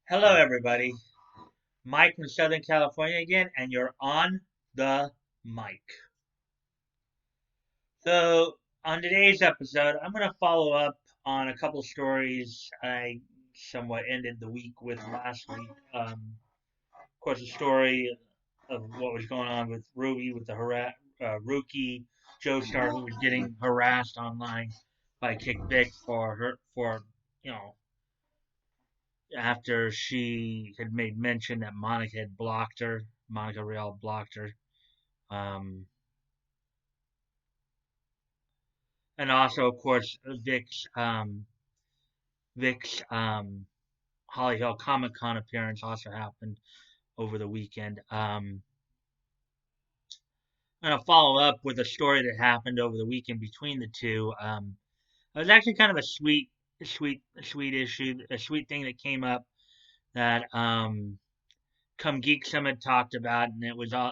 Hello, everybody. Mike from Southern California again, and you're on the mic. So, on today's episode, I'm going to follow up on a couple stories I somewhat ended the week with last week. Of course, the story of what was going on with Ruby, with the Ruki Joestar, who was getting harassed online by Kick Vic you know, after she had made mention that Monica had blocked her. Monica Real blocked her. Um, and also, of course, Vic's Holly Hill Comic Con appearance also happened over the weekend. I'm gonna follow up with a story that happened over the weekend between the two. It was actually kind of a sweet issue, a sweet thing that came up that Come Geek Summit talked about, and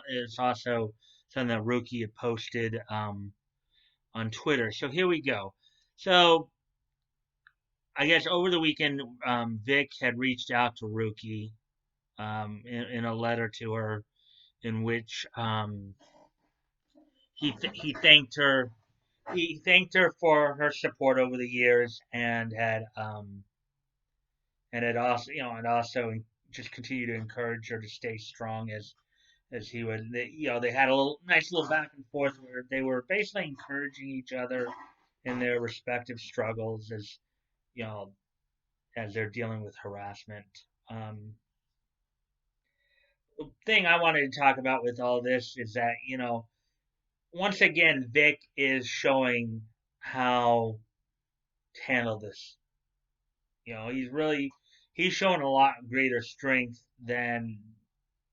it's also something that Rookie had posted on Twitter. So here we go. So I guess over the weekend, Vic had reached out to Rookie in a letter to her, in which he thanked her. He thanked her for her support over the years, and had also just continued to encourage her to stay strong as he would. They had a nice little back and forth where they were basically encouraging each other in their respective struggles you know as they're dealing with harassment. Um, the thing I wanted to talk about with all this is that once again Vic is showing how to handle this. He's showing a lot greater strength than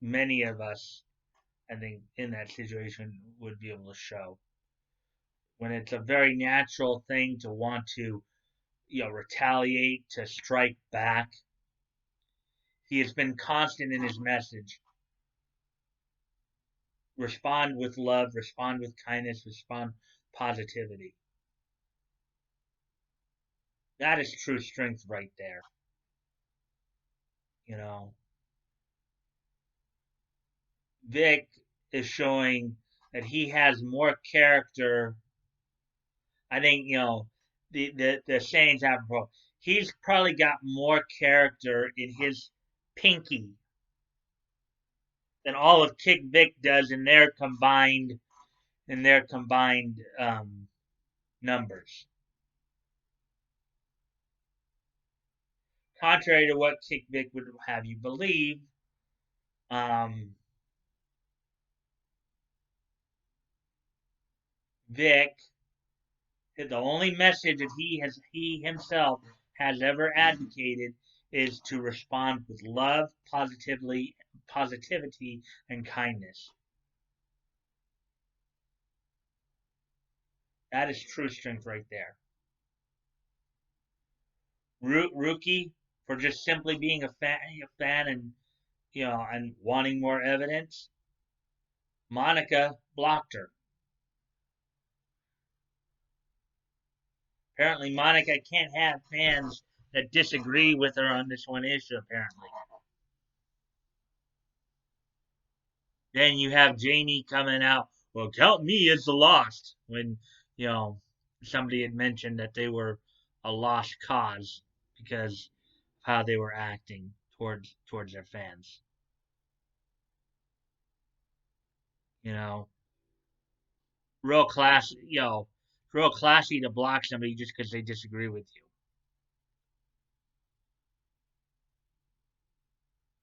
many of us, I think, in that situation would be able to show. When it's a very natural thing to want to, retaliate, to strike back, he has been constant in his message. Respond with love, respond with kindness, respond positivity. That is true strength right there. You know, Vic is showing that he has more character. I think, the sayings apropos. He's probably got more character in his pinky than all of Kick Vic does in their combined numbers. Contrary to what Kick Vic would have you believe, um, Vic, the only message that he himself has ever advocated is to respond with love, positivity, and kindness. That is true strength right there. Rookie, for just simply being a fan, and wanting more evidence. Monica blocked her. Apparently, Monica can't have fans that disagree with her on this one issue. Apparently, then you have Jamie coming out. Well, count me as the lost when you know somebody had mentioned that they were a lost cause because of how they were acting towards their fans. You know, real class. Real classy to block somebody just because they disagree with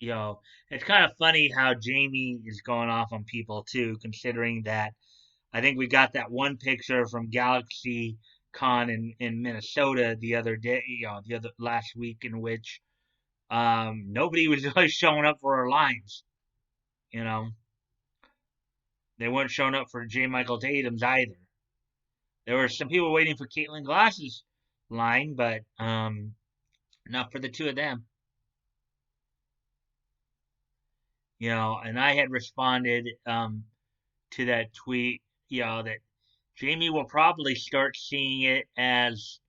you. It's kind of funny how Jamie is going off on people too, considering that I think we got that one picture from Galaxy Con in Minnesota the other day, the other last week, in which nobody was really showing up for our lines. You know, they weren't showing up for J. Michael Tatum's either. There were some people waiting for Caitlin Glass's line, but not for the two of them. And I had responded to that tweet, that Jamie will probably start seeing it as,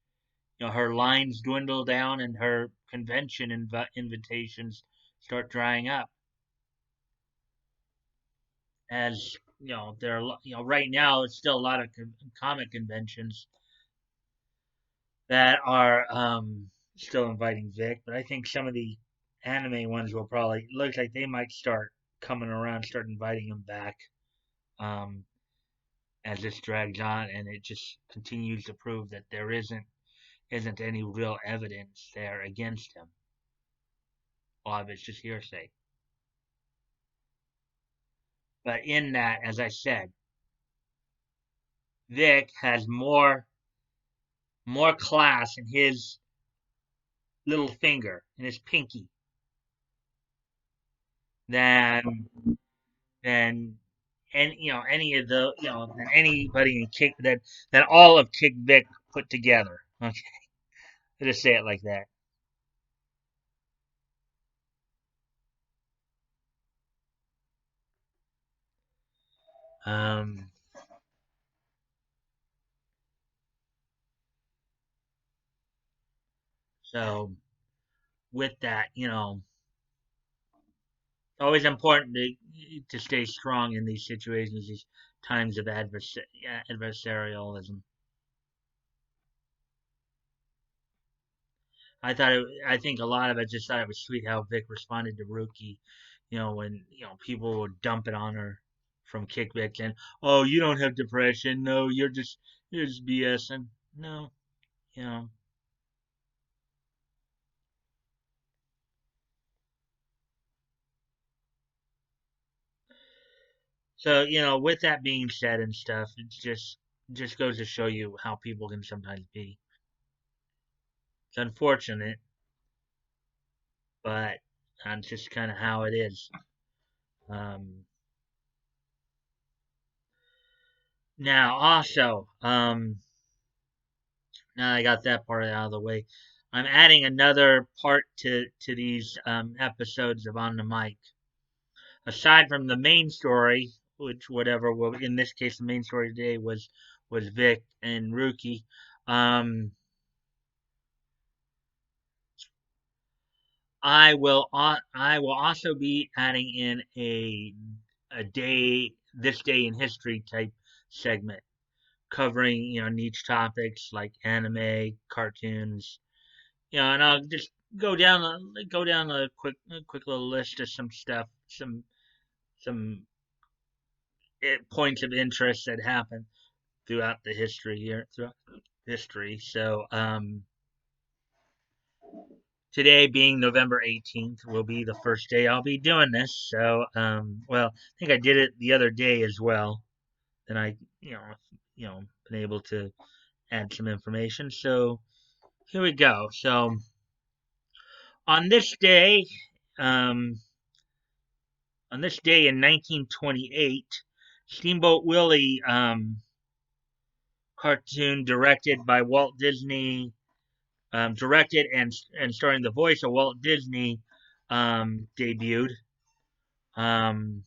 her lines dwindle down and her convention invitations start drying up. As there are right now it's still a lot of comic conventions that are still inviting Vic, but I think some of the anime ones will probably looks like they might start coming around, start inviting him back um, as this drags on, and it just continues to prove that there isn't any real evidence there against him. A lot of it's just hearsay. But in that, as I said, Vic has more class in his little finger, in his pinky, than than and any of the than anybody in Kick that all of Kick Vic put together. Okay, I'll just say it like that. Um, so with that, it's always important to stay strong in these situations, these times of adversarialism. I think a lot of it just thought it was sweet how Vic responded to Rookie, when people would dump it on her from Kickback and oh you don't have depression, no you're just BSing, no, you know. So with that being said and stuff, it's just goes to show you how people can sometimes be. It's unfortunate, but that's just kind of how it is. Um, Now also, now I got that part out of the way. I'm adding another part to these episodes of On the Mic. Aside from the main story, which whatever, well, in this case, the main story today was Vic and Rookie. Um, I will also be adding in a day this day in history type segment covering niche topics like anime, cartoons, and I'll just go down a quick little list of some stuff, some points of interest that happened throughout history. So today being November 18th will be the first day I'll be doing this. So well, I think I did it the other day as well. And I been able to add some information. So here we go. So on this day, um, on this day in 1928, Steamboat Willie cartoon directed by Walt Disney, directed and starring the voice of Walt Disney, debuted. Um,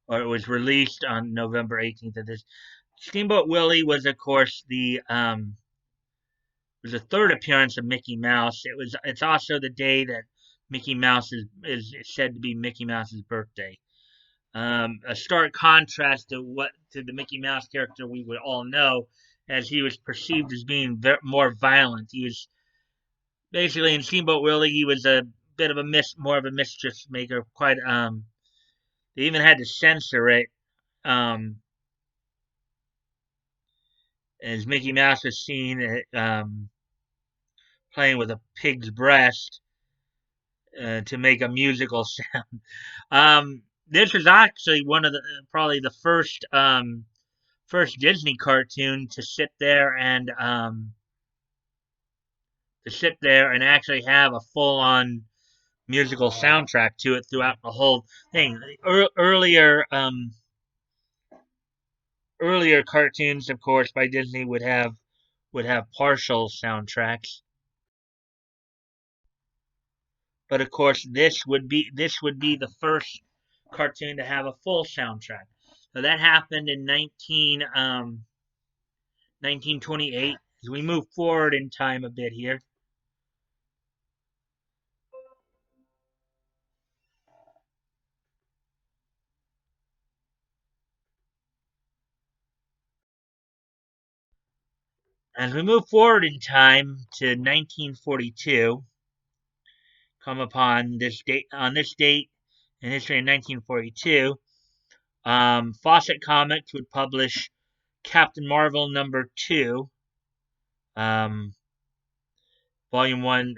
or it was released on November 18th of this. Steamboat Willie was, of course, the was the third appearance of Mickey Mouse. It's also the day that Mickey Mouse is said to be Mickey Mouse's birthday. A stark contrast to the Mickey Mouse character we would all know, as he was perceived as being more violent. He was basically in Steamboat Willie. He was a bit of more of a mischief maker. Quite they even had to censor it. Um, as Mickey Mouse was seen playing with a pig's breast to make a musical sound. This was actually one of the probably the first Disney cartoon to sit there and actually have a full on musical soundtrack to it throughout the whole thing. Earlier cartoons, of course, by Disney would have partial soundtracks, but of course this would be the first cartoon to have a full soundtrack. So that happened in 1928. as we move forward in time a bit here. As we move forward in time to 1942, come upon this date on this date in history in 1942, Fawcett Comics would publish Captain Marvel #2, um, Volume One,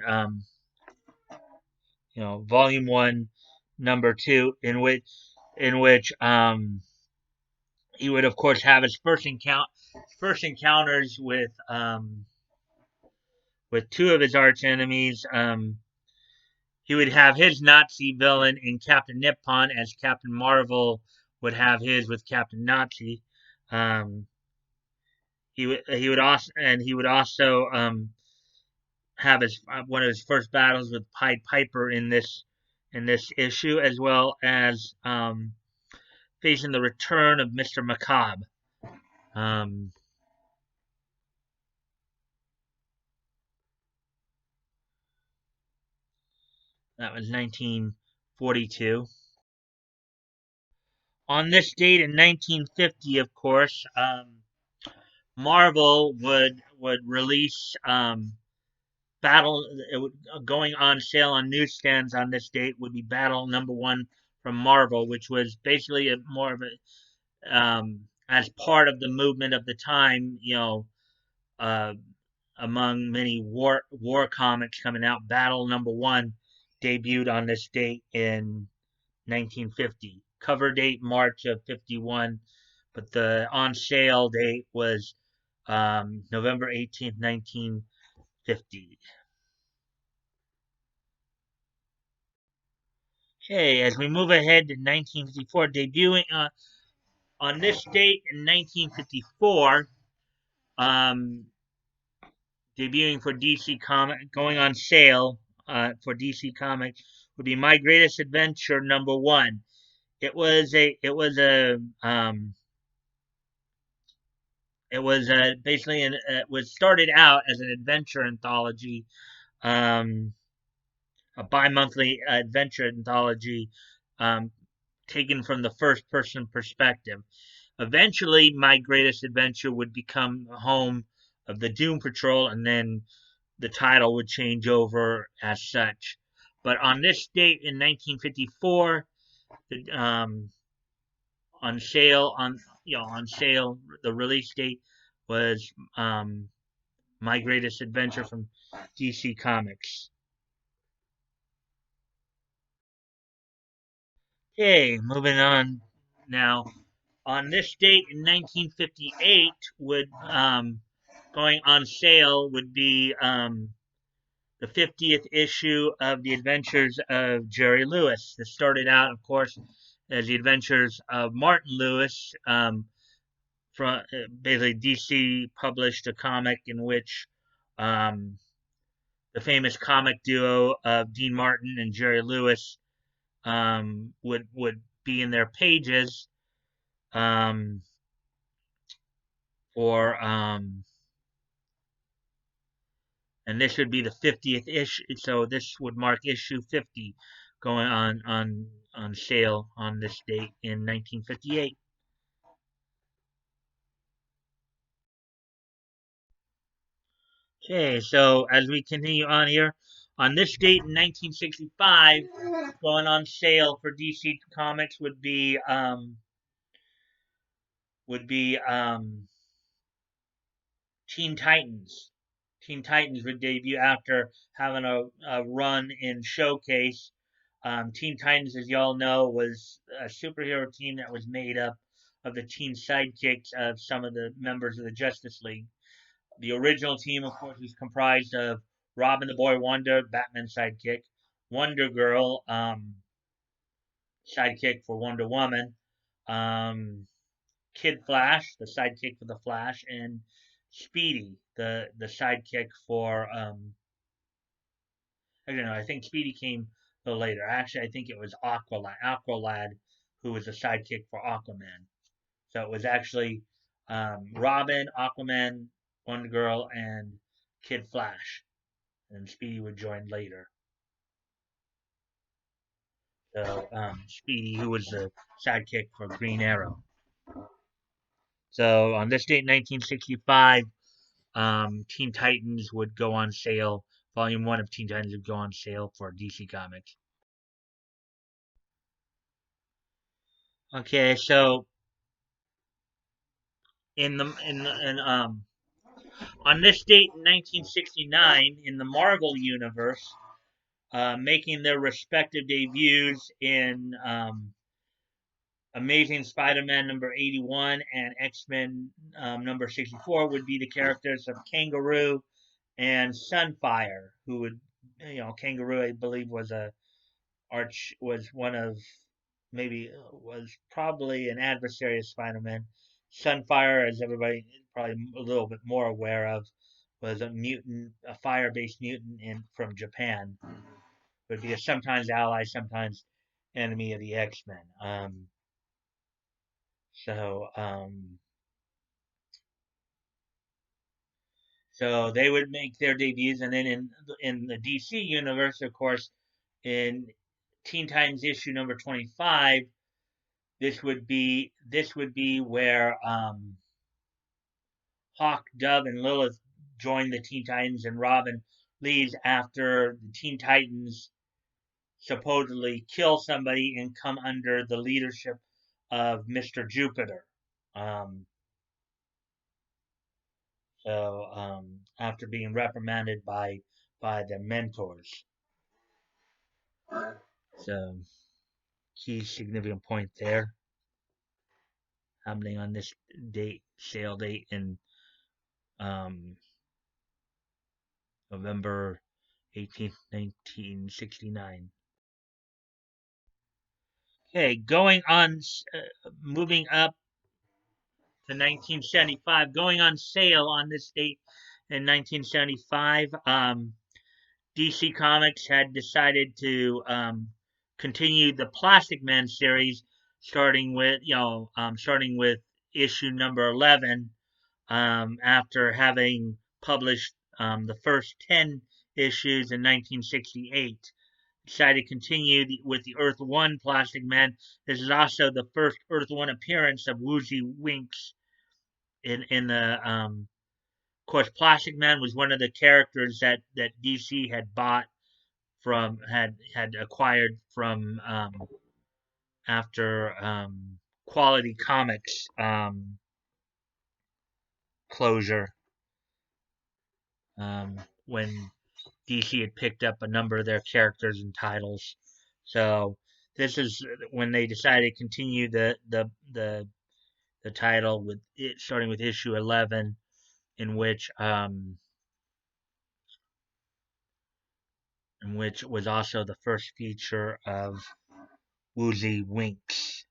Volume One, #2, in which he would of course have his first encounters with two of his arch enemies. He would have his Nazi villain in Captain Nippon, as Captain Marvel would have his with Captain Nazi. Um, he would also have his one of his first battles with Pied Piper in this issue, as well as facing the return of Mr. Macabre. Um, that was 1942. On this date in 1950, of course, Marvel would release Battle. Going on sale on newsstands on this date would be Battle #1 from Marvel, which was basically more of a as part of the movement of the time. Uh, among many war comics coming out, Battle #1 debuted on this date in 1950. Cover date March of 51, but the on sale date was November 18th, 1950. Okay, as we move ahead to 1954, debuting on this date in 1954, um, debuting for DC Comics, going on sale for DC Comics, would be My Greatest Adventure #1. It was basically it was started out as an adventure anthology, um, a bi-monthly adventure anthology, um, taken from the first person perspective. Eventually, My Greatest Adventure would become home of the Doom Patrol, and then the title would change over as such. But on this date in 1954, um, on sale the release date was My Greatest Adventure from DC Comics. Okay, moving on now. On this date in 1958, would going on sale would be the 50th issue of the Adventures of Jerry Lewis. This started out, of course, as the Adventures of Martin Lewis. From basically, DC published a comic in which um, the famous comic duo of Dean Martin and Jerry Lewis would be in their pages um, for and this would be the 50th issue. So this would mark issue 50 going on sale on this date in 1958. Okay, so as we continue on here, on this date in 1965, going on sale for DC Comics would be Teen Titans. Teen Titans would debut after having a run in Showcase. Teen Titans, as y'all know, was a superhero team that was made up of the teen sidekicks of some of the members of the Justice League. The original team, of course, was comprised of Robin the Boy Wonder, Batman's sidekick, Wonder Girl, sidekick for Wonder Woman, um, Kid Flash, the sidekick for the Flash, and Speedy, the sidekick for I don't know. I think Speedy came a little later. Actually, I think it was Aqualad, who was the sidekick for Aquaman. So it was actually Robin, Aquaman, Wonder Girl, and Kid Flash, and Speedy would join later. So Speedy, who was the sidekick for Green Arrow. So on this date, 1965, Teen Titans would go on sale. Volume 1 of Teen Titans would go on sale for DC Comics. Okay, so on this date in 1969, in the Marvel universe, making their respective debuts in Amazing Spider-Man number 81 and X-Men number 64 would be the characters of Kangaroo and Sunfire, who would, Kangaroo, I believe, was one of, maybe was probably an adversary of Spider-Man. Sunfire, as everybody probably a little bit more aware of, was a mutant, a fire-based mutant from Japan. Would be a sometimes ally, sometimes enemy of the X-Men. So, um, so they would make their debuts, and then in the DC universe, of course, in Teen Titans issue number 25, this would be where Hawk, Dove, and Lilith join the Teen Titans, and Robin leaves after the Teen Titans supposedly kill somebody and come under the leadership of Mr. Jupiter. Um, so after being reprimanded by their mentors. So key significant point there, happening on this sale date in um, November 18th, 1969. Okay, moving up to 1975, going on sale on this date in 1975. DC Comics had decided to continue the Plastic Man series, starting with issue number 11, after having published the first 10 issues in 1968. Decided to continue with the Earth One Plastic Man. This is also the first Earth One appearance of Woozy Winks in the. Of course, Plastic Man was one of the characters that DC had bought from had acquired from after Quality Comics closure, when DC had picked up a number of their characters and titles. So this is when they decided to continue the title with it, starting with issue 11, in which was also the first feature of Woozy Winks.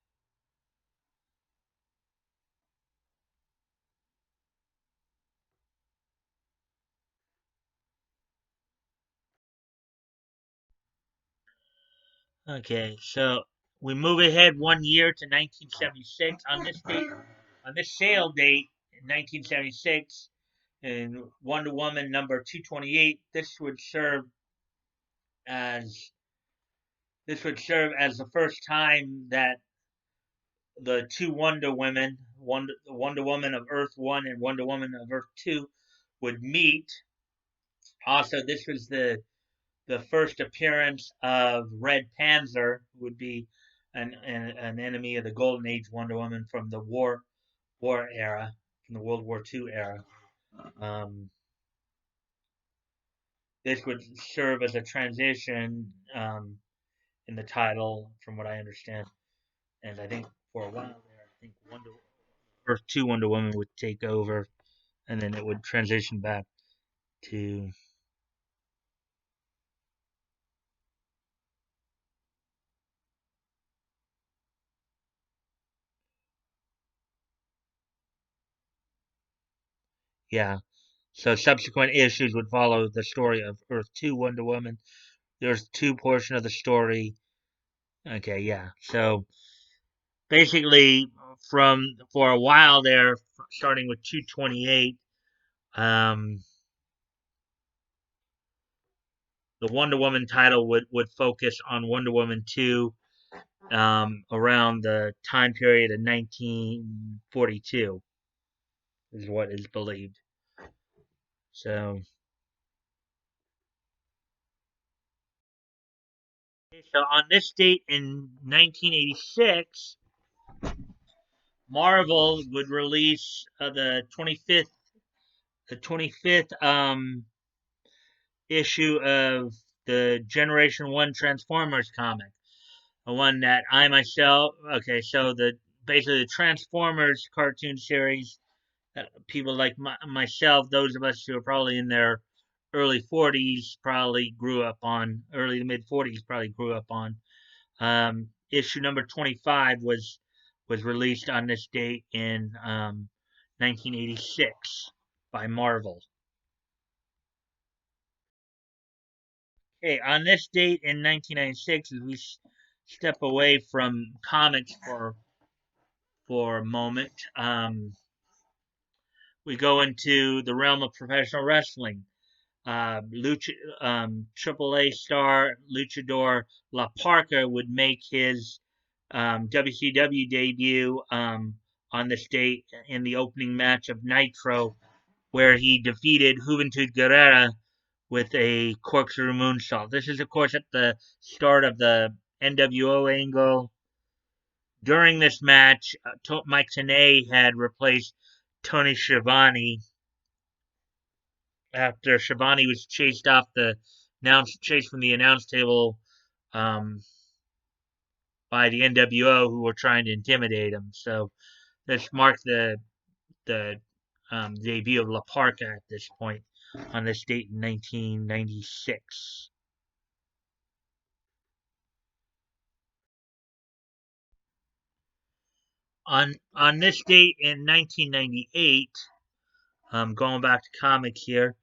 Okay, so we move ahead 1 year to 1976. On this sale date in 1976, in Wonder Woman number 228, as the first time that the two Wonder Woman of Earth 1 and Wonder Woman of Earth 2, would meet. Also, this was the first appearance of Red Panzer, who would be an enemy of the Golden Age Wonder Woman from the war era, from the World War II era. Um, this would serve as a transition in the title, from what I understand. And I think for a while there, I think Earth 2 Wonder Woman would take over, and then it would transition back to. Yeah. So subsequent issues would follow the story of Earth 2 Wonder Woman. The Earth 2 portion of the story. Okay, yeah. So basically, for a while there, starting with 228, Um, the Wonder Woman title would focus on Wonder Woman 2 around the time period of 1942, is what is believed. So on this date in 1986, Marvel would release the 25th issue of the Generation One Transformers comic, the one that I myself. Okay, so basically the Transformers cartoon series that people like myself, those of us who are probably in their early 40s, probably grew up on, early to mid 40s, probably grew up on. Issue number 25 was released on this date in 1986 by Marvel. Okay, on this date in 1996, as we step away from comics for a moment, we go into the realm of professional wrestling. AAA star Luchador La Parca would make his WCW debut on this date in the opening match of Nitro, where he defeated Juventud Guerrera with a corkscrew moonsault. This is, of course, at the start of the NWO angle. During this match, Mike Tenay had replaced Tony Schiavone after Schiavone was chased from the announce table um, by the NWO, who were trying to intimidate him. So this marked the debut of La Parca at this point on this date in 1996. On this date in 1998, going back to comics here,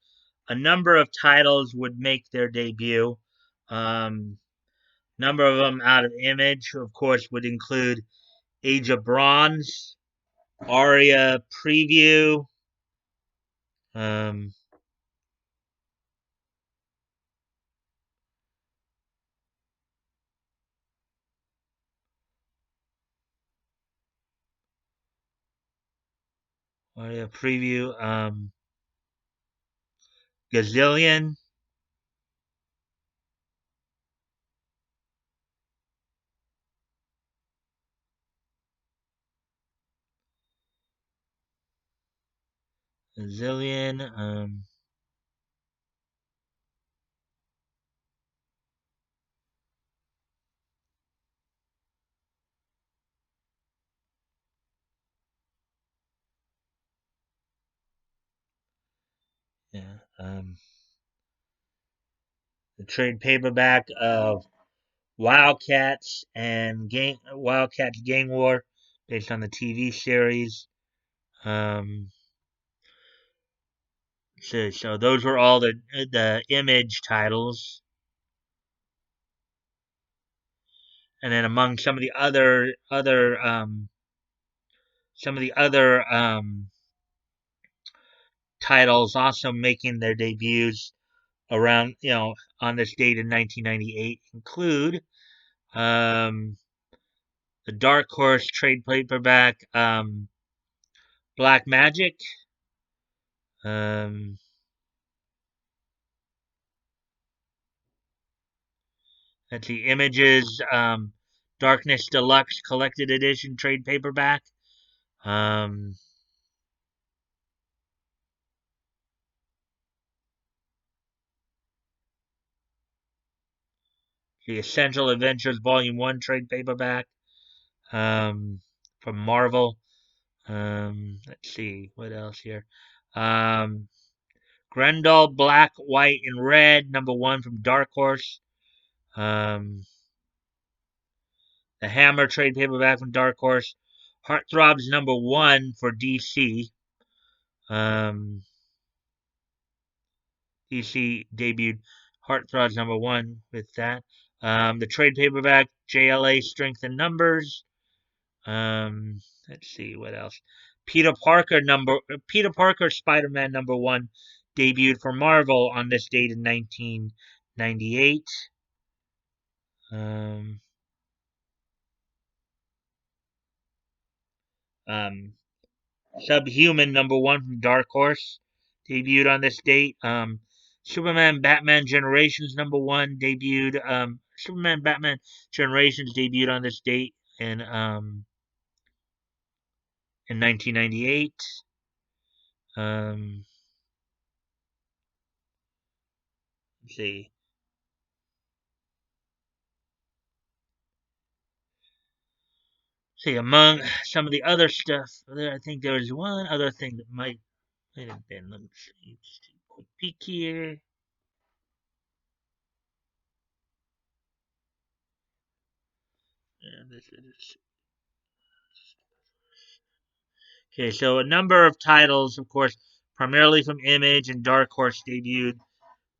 a number of titles would make their debut. Um, number of them out of Image, of course, would include Age of Bronze, Aria Preview, um, Aria Preview, Gazillion, Gazillion, yeah, the trade paperback of Wildcats Gang War, based on the TV series. Um, so those were all the Image titles, and then among some of the other titles also making their debuts around on this date in 1998 include um, the Dark Horse trade paperback Black Magic. Um, that's the Images Darkness Deluxe Collected Edition trade paperback. Um, the Essential Adventures Volume 1 trade paperback um, from Marvel. Let's see, what else here? Um, Grendel Black, White, and Red, #1 from Dark Horse. Um, the Hammer trade paperback from Dark Horse. Heartthrobs #1 for DC. Um, DC debuted Heartthrobs #1 with that. The trade paperback JLA Strength in Numbers. Let's see what else. Peter Parker Spider-Man #1 debuted for Marvel on this date in 1998. Um, um, Subhuman #1 from Dark Horse debuted on this date. Superman Batman Generations #1 debuted. Superman Batman Generations debuted on this date in 1998. Um, let's see. See, among some of the other stuff, I think there was one other thing that might have been. Let me see. Just take a quick peek here. And this is okay. So a number of titles, of course, primarily from Image and Dark Horse debuted.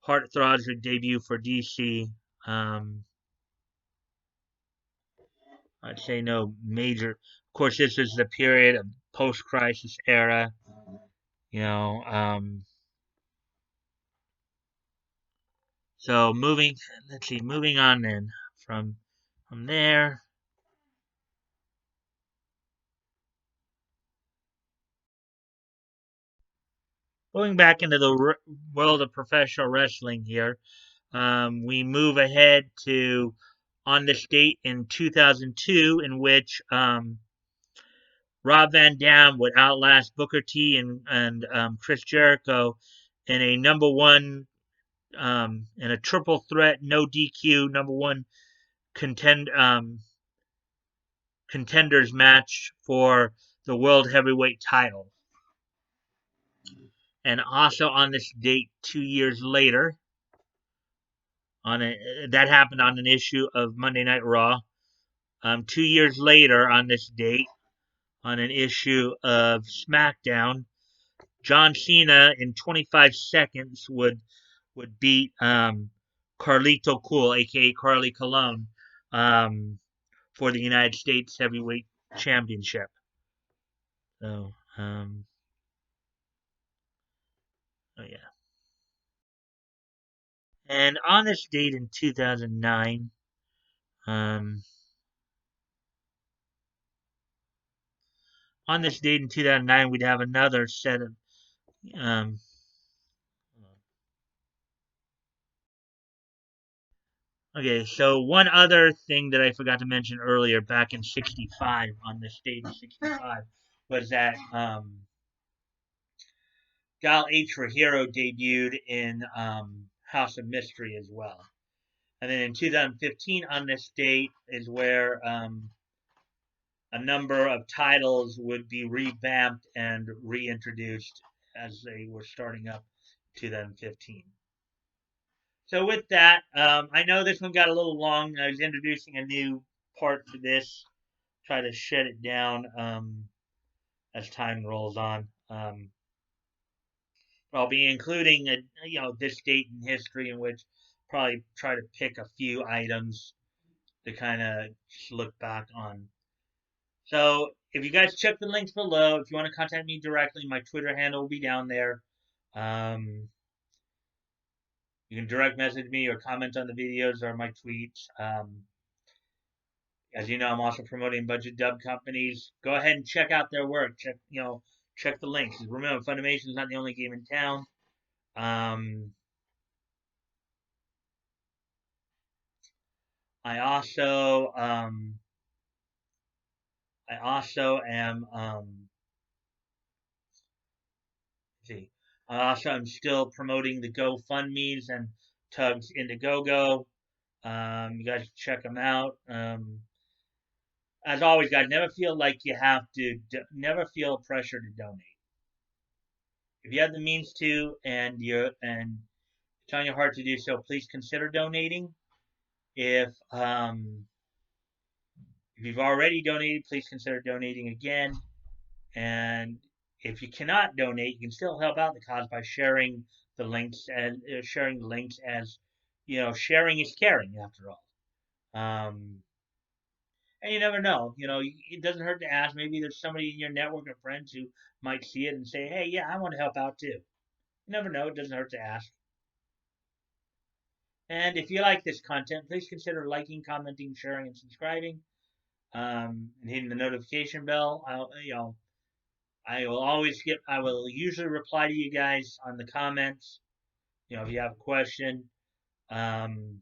Heartthrobs would debut for DC. Um, I'd say no major. Of course, this is the period of post-crisis era. You know, so moving on then from there, going back into the world of professional wrestling here, we move ahead to on this date in 2002, in which Rob Van Dam would outlast Booker T and Chris Jericho in a in a triple threat, no DQ #1 contend contenders match for the World Heavyweight title. And also on this date, 2 years later, that happened on an issue of Monday Night Raw. 2 years later, on this date, on an issue of SmackDown, John Cena in 25 seconds would beat Carlito Cool, aka Carly Colon, for the United States Heavyweight Championship. So, oh yeah. And on this date in 2009, um, on this date in 2009, we'd have another set of. Um, okay, so one other thing that I forgot to mention earlier, back in '65, on this date in '65, was that Dial H for Hero debuted in House of Mystery as well. And then in 2015, on this date, is where a number of titles would be revamped and reintroduced as they were starting up 2015. So with that, I know this one got a little long. I was introducing a new part to this, try to shut it down as time rolls on. I'll be including this date in history, in which probably try to pick a few items to kind of look back on. So if you guys check the links below, if you want to contact me directly, my Twitter handle will be down there. Um, you can direct message me or comment on the videos or my tweets. As you know, I'm also promoting a bunch of dub companies. Go ahead and check out their work. Check the links. Remember, Funimation is not the only game in town. Um, I also am see. I also am still promoting the GoFundMe's and Tugs Indiegogo. You guys check them out. As always, guys, never feel like you have to. Never feel pressure to donate. If you have the means to, and it's on your heart to do so, please consider donating. If you've already donated, please consider donating again. And if you cannot donate, you can still help out the cause by sharing the links and sharing is caring after all. And you never know. It doesn't hurt to ask. Maybe there's somebody in your network of friends who might see it and say, "Hey, yeah, I want to help out too." You never know. It doesn't hurt to ask. And if you like this content, please consider liking, commenting, sharing, and subscribing, and hitting the notification bell. I will always get. I will usually reply to you guys on the comments. If you have a question. Um,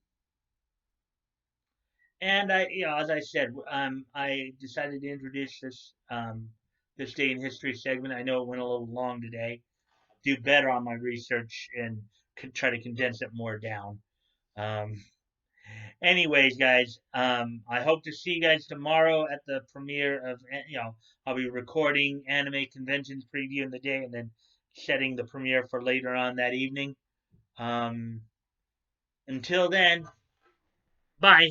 and as I said, I decided to introduce this day in history segment. I know it went a little long today. Do better on my research and try to condense it more down. Um, Anyways, guys, I hope to see you guys tomorrow at the premiere of, I'll be recording anime conventions preview in the day and then setting the premiere for later on that evening. Um, until then, bye.